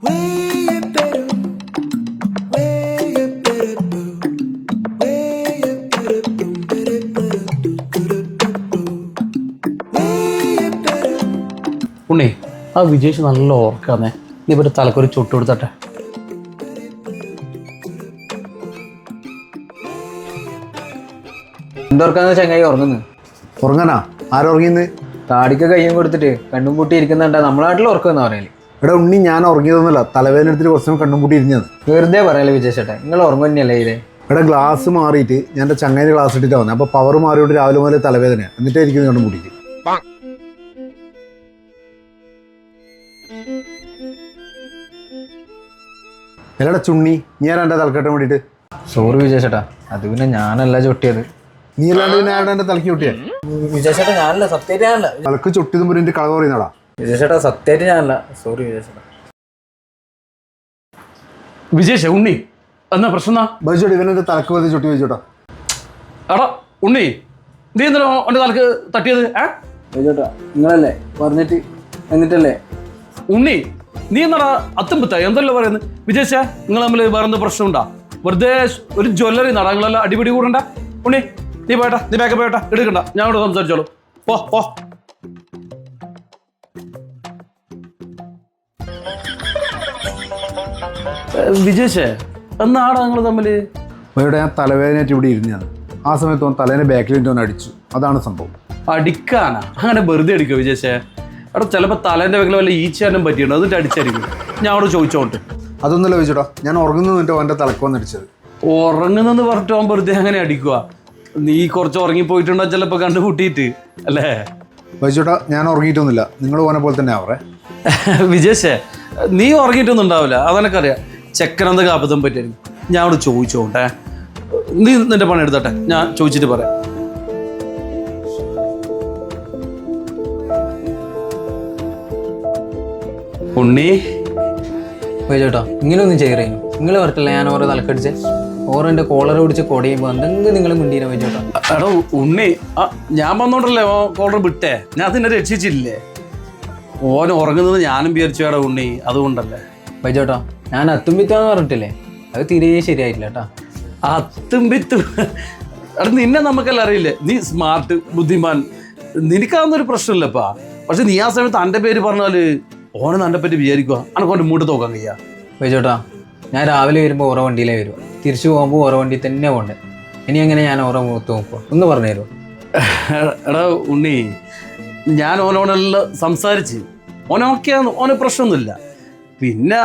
ഉണ്ണി, ആ വിജേഷ് നല്ല ഓർക്കാന്നേ. നീ ഇവരുടെ തലക്കൊരു ചുട്ട് കൊടുത്തട്ടെ. എന്തോർക്കാന്ന് ചങ്ങായി ഉറങ്ങുന്നു? ഉറങ്ങാനാ? ആരുറങ്ങിന്ന്? താടിക്ക് കയ്യും കൊടുത്തിട്ട് കണ്ണും പൂട്ടി ഇരിക്കുന്നുണ്ടാ. നമ്മുടെ നാട്ടിൽ ഉറക്കുമെന്ന് പറയല്. ഇവിടെ ഉണ്ണി, ഞാൻ ഉറങ്ങിയതൊന്നുമല്ല, തലവേദന എടുത്തിട്ട് കുറച്ച് സമയം കണ്ണും പൂട്ടി ഇരുന്നത്. വെറുതെ പറയല്ലേ വിജേഷേട്ടാ, നിങ്ങൾ ഉറങ്ങു തന്നെയല്ലേ ഇത്? ഇവിടെ ഗ്ലാസ് മാറിയിട്ട് ഞാൻ എൻ്റെ ചങ്ങായിൻ്റെ ഗ്ലാസ് ഇട്ടിട്ടാണ് വന്നത്. അപ്പോൾ പവർ മാറിയോണ്ട് രാവിലെ മുതൽ തലവേദന, എന്നിട്ടായിരിക്കും കണ്ണും പൂട്ടിയിട്ട്. എല്ലടാ ചുണ്ണി, ഞാൻ എൻ്റെ തലക്കെട്ടാൻ വേണ്ടിയിട്ട്. സോറി വിജേഷേട്ടാ, അത് പിന്നെ ഞാനല്ല ചൊട്ടിയത്. നീ അല്ലാണ്ട് പിന്നെ ആരുടെ എൻ്റെ തലക്ക് ചൊട്ടിയേ? വിജേഷേട്ടാ ഞാനല്ല, സത്യമായിട്ട് ഞാനല്ല. തലക്ക് ചൊട്ടിയതും പോലെ എൻ്റെ കളവ് പറയുന്നടാ. വിജേഷേട്ടാ സത്യമായിട്ട് ഞാനല്ല, സോറി വിജേഷേട്ടാ. വിജേഷ്, ഉണ്ണി എന്നാ പ്രശ്നം? ബൈജോട്ട് ഇവനെൻ്റെ തലക്ക് വെറുതെ ചൊട്ടി വെച്ചോട്ടാ. എടാ ഉണ്ണി, നീ എന്തിനാ എൻ്റെ തലക്ക് തട്ടിയത്? വിജേട്ടാ നിങ്ങളല്ലേ പറഞ്ഞിട്ട് എന്നിട്ടല്ലേ? ഉണ്ണി, നീ എന്നാടാ അത്തുമ്പത്ത എന്തല്ലോ പറയുന്നത്? വിജേഷ, നിങ്ങൾ തമ്മിൽ വേറെ എന്ത് പ്രശ്നമുണ്ടാ? വെറുതെ ഒരു ജ്വല്ലറി നടാ, നിങ്ങളെല്ലാം അടിപിടി കൂടണ്ട. ഉണ്ണി, നീ പോയട്ടാ, നീ ബാക്ക് പോയട്ടാ, എടുക്കണ്ട, ഞാൻ ഇവിടെ സംസാരിച്ചോളൂ. പോ പോ. വിജേഷേ, എന്നാടാ നിങ്ങൾ തമ്മില്? ഇവിടെ ഞാൻ തലവേദനയായിട്ട് ഇവിടെ ഇരുന്നതാണ്. ആ സമയത്ത് അവൻ തലേനെ ബാക്കിലിട്ട് അവൻ അടിച്ചു. അതാണ് സംഭവം. അടിക്കാനാ? അങ്ങനെ വെറുതെ അടിക്കോ വിജേഷേ? അവിടെ ചിലപ്പോൾ തലേൻ്റെ വെക്കൽ വല്ല ഈച്ചാനും പറ്റിയുണ്ടോ, എന്നിട്ട് അടിച്ചായിരിക്കും. ഞാൻ അവിടെ ചോദിച്ചോണ്ട്. അതൊന്നുമല്ല ചോദിച്ചോട്ടോ, ഞാൻ ഉറങ്ങുന്നിട്ട് അവൻ്റെ തലക്ക് വന്നടിച്ചത്. ഉറങ്ങുന്നെന്ന് പറഞ്ഞിട്ട് അവൻ വെറുതെ അങ്ങനെ അടിക്കുക? നീ കുറച്ച് ഉറങ്ങിപ്പോയിട്ടുണ്ടോ ചിലപ്പോൾ കണ്ടുകൂട്ടിയിട്ട് അല്ലേ? വൈച്ചോട്ടാ, ഞാൻ ഉറങ്ങിയിട്ടൊന്നുമില്ല, നിങ്ങൾ പോനെ പോലെ തന്നെ ആവറേ. വിജേഷേ, നീ ഉറങ്ങിയിട്ടൊന്നും ഉണ്ടാവില്ല, അതെനിക്കറിയാം. ചെക്കനെന്തൊക്കെ അബദ്ധം പറ്റിയായിരിക്കും. ഞാൻ അവിടെ ചോദിച്ചോട്ടെ, നീ നിന്റെ പണി എടുത്തട്ടെ, ഞാൻ ചോദിച്ചിട്ട് പറയാം. ഉണ്ണി വിജേട്ടാ ഇങ്ങനെയൊന്നും ചെയ്യറേ. നിങ്ങൾ പറഞ്ഞില്ല ഞാൻ ഓരോ തലക്കടിച്ച് ഓരോ എൻ്റെ കോളർ പിടിച്ച് കൊടയുമ്പോൾ എന്തെങ്കിലും നിങ്ങൾ മിണ്ടീന വിജേട്ടാ. എടോ ഉണ്ണി, ഞാൻ വന്നോണ്ടല്ലേ ഓ കോളർ വിട്ടേ, ഞാൻ അതിനെ രക്ഷിച്ചില്ലേ? ഓൻ ഉറങ്ങുന്നത് ഞാനും വിചാരിച്ചു വേടാ ഉണ്ണി, അതുകൊണ്ടല്ലേ. വിജേട്ടാ ഞാൻ അത്തുമ്പിത്താന്ന് പറഞ്ഞിട്ടില്ലേ, അത് തീരെ ശരിയായിട്ടില്ല കേട്ടാ. അത്തുംപിത്ത് എടാ, നിന്നെ നമുക്കെല്ലാം അറിയില്ലേ, നീ സ്മാർട്ട്, ബുദ്ധിമാൻ, നിനക്കാവുന്നൊരു പ്രശ്നമില്ലപ്പാ. പക്ഷെ നീ ആ സമയത്ത് എൻ്റെ പേര് പറഞ്ഞാല് ഓനെ നിന്നെ പറ്റി വിചാരിക്കുക, അനക്കോൻ്റെ മൂട്ട് നോക്കാൻ കഴിയാ. വിജേട്ടാ ഞാൻ രാവിലെ വരുമ്പോൾ ഓരോ വണ്ടിയിലേ വരും, തിരിച്ചു പോകുമ്പോൾ ഓരോ വണ്ടി തന്നെ പോകണ്ടേ. ഇനി എങ്ങനെ ഞാൻ ഓരോ മുഖത്ത് നോക്കുക, ഒന്ന് പറഞ്ഞു തരുമോ? എടാ ഉണ്ണി, ഞാൻ ഓനോടെല്ലാം സംസാരിച്ച് ഓനോക്കെയാന്ന്, ഓനെ പ്രശ്നമൊന്നുമില്ല. പിന്നെ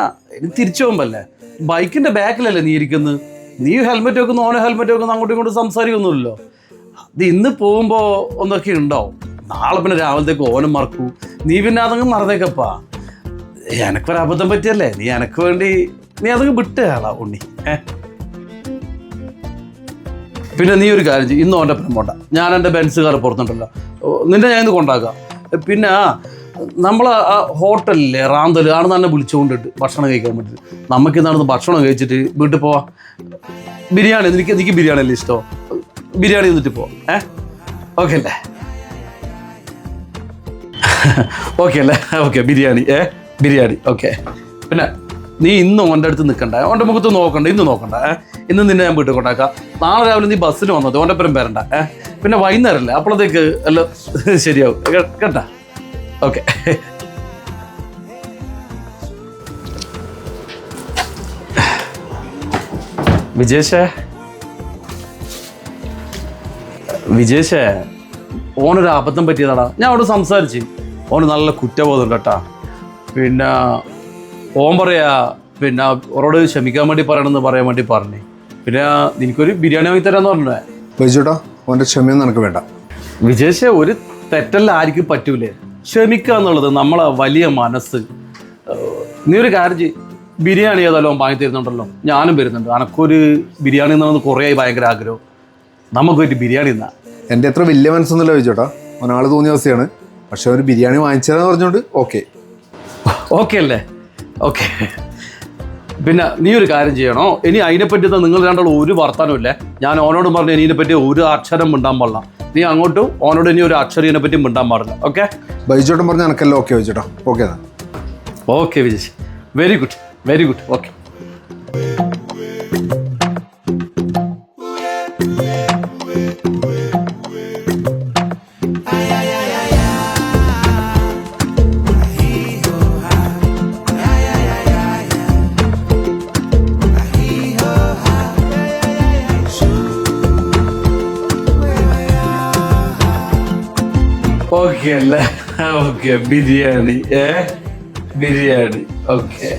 തിരിച്ചു പോകുമ്പല്ലേ ബൈക്കിൻ്റെ ബാക്കിലല്ലേ നീ ഇരിക്കുന്നത്, നീ ഹെൽമെറ്റ് വെക്കുന്നു, ഓനെ ഹെൽമെറ്റ് വെക്കുന്നു, അങ്ങോട്ടും ഇങ്ങോട്ടും സംസാരിക്കൊന്നുമില്ലല്ലോ. അത് ഇന്ന് പോകുമ്പോൾ ഒന്നൊക്കെ ഉണ്ടാവും, നാളെ പിന്നെ രാവിലത്തേക്ക് ഓനം മറക്കൂ, നീ പിന്നെ അതങ്ങ് മറന്നേക്കപ്പാ. എനക്കൊരു അബദ്ധം പറ്റിയല്ലേ, നീ എനക്ക് വേണ്ടി നീ അതങ്ങ് വിട്ടുകളാ ഉണ്ണി. പിന്നെ നീ ഒരു കാര്യം ചെയ്യും, ഇന്ന് ഓൻ്റെ ഒപ്പം പോണ്ട, ഞാൻ എൻ്റെ ബെൻസ് കാർ പുറത്തുണ്ടല്ലോ, നിന്നെ ഞാൻ ഇന്ന് കൊണ്ടാക്കാം. പിന്നെ നമ്മൾ ആ ഹോട്ടലിലെ റാന്തൽ ആണ് തന്നെ വിളിച്ചുകൊണ്ടിട്ട് ഭക്ഷണം കഴിക്കാൻ വേണ്ടിയിട്ട്, നമുക്ക് ഇന്നാണ് ഭക്ഷണം കഴിച്ചിട്ട് വീട്ടിൽ പോവാം. ബിരിയാണി, എനിക്ക് ബിരിയാണി അല്ലേ ഇഷ്ടം, ബിരിയാണി നിന്നിട്ട് പോവാം. ഓക്കെ അല്ലേ? ഓക്കെ അല്ലേ? Okay, biryani biryani okay. പിന്നെ നീ ഇന്ന് ഓൻ്റെ അടുത്ത് നിൽക്കണ്ട, ഓൻ്റെ മുഖത്ത് നോക്കണ്ട, ഇന്ന് നോക്കണ്ട. ഇന്ന് നിന്നെ ഞാൻ വീട്ടിൽ കൊണ്ടാക്കാം. നാളെ രാവിലെ നീ ബസ്സിന് വന്നത്, ഓൻ്റെ പരം വരണ്ട. പിന്നെ വൈകുന്നേരമല്ലേ, അപ്പോഴത്തേക്ക് എല്ലാം ശരിയാവും കേട്ടാ? ഓക്കെ. വിജേഷേ, ഓനൊരു അബദ്ധം പറ്റിയതാടാ. ഞാൻ അവിടെ സംസാരിച്ച് ഓന് നല്ല കുറ്റബോധം കേട്ടാ. പിന്നെ ഓൻ പറയാ, പിന്നെ ഓരോട് ക്ഷമിക്കാൻ വേണ്ടി പറയണമെന്ന് പറയാൻ വേണ്ടി പറഞ്ഞേ. പിന്നെ എനിക്കൊരു ബിരിയാണി വാങ്ങി തരാന്ന് പറഞ്ഞേ. വൈച്ചോട്ടാ, ഓൻ്റെ ക്ഷമയൊന്നും എനിക്ക് വേണ്ട. വിജേഷേ, ഒരു തെറ്റല്ല ആർക്കും പറ്റൂലേ. ക്ഷമിക്കുക എന്നുള്ളത് നമ്മളെ വലിയ മനസ്സ്. നീ ഒരു കാര്യം ചെയ്യ്, ബിരിയാണി ഏതായാലും അവൻ വാങ്ങി തരുന്നുണ്ടല്ലോ, ഞാനും വരുന്നുണ്ട്. എനക്കൊരു ബിരിയാണി എന്നാണെന്ന് കുറേ ആയി ഭയങ്കര ആഗ്രഹം. നമുക്ക് ഒരു ബിരിയാണി എന്നാ. എൻ്റെ അത്ര വലിയ മനസ്സൊന്നുമില്ല വൈച്ചോട്ടാ, ഒരാൾ തോന്നിയ അവസ്ഥയാണ്. പക്ഷെ ഒരു ബിരിയാണി വാങ്ങിച്ചതെന്ന് പറഞ്ഞുകൊണ്ട് ഓക്കെ. ഓക്കെ അല്ലേ? ഓക്കെ. പിന്നെ നീ ഒരു കാര്യം ചെയ്യണോ, ഇനി അതിനെപ്പറ്റി നിങ്ങൾ രണ്ടുള്ള ഒരു വർത്താനമില്ലേ. ഞാൻ ഓനോട് പറഞ്ഞു ഇനി ഇതിനെപ്പറ്റി ഒരു അക്ഷരം മിണ്ടാൻ പാടില്ല. നീ അങ്ങോട്ടും ഓനോട് ഇനി ഒരു അക്ഷരം ഇതിനെപ്പറ്റി മിണ്ടാൻ പാടില്ല. ഓക്കെ? ബൈജോട്ടൻ പറഞ്ഞാൽ എനിക്കല്ലോ ഓക്കെ വൈച്ചോട്ടാ. Okay. Okay Vijay, very good. Very good, okay. Okay അല്ലേ? ഓക്കെ, ബിരിയാണി. ബിരിയാണി, ഓക്കെ.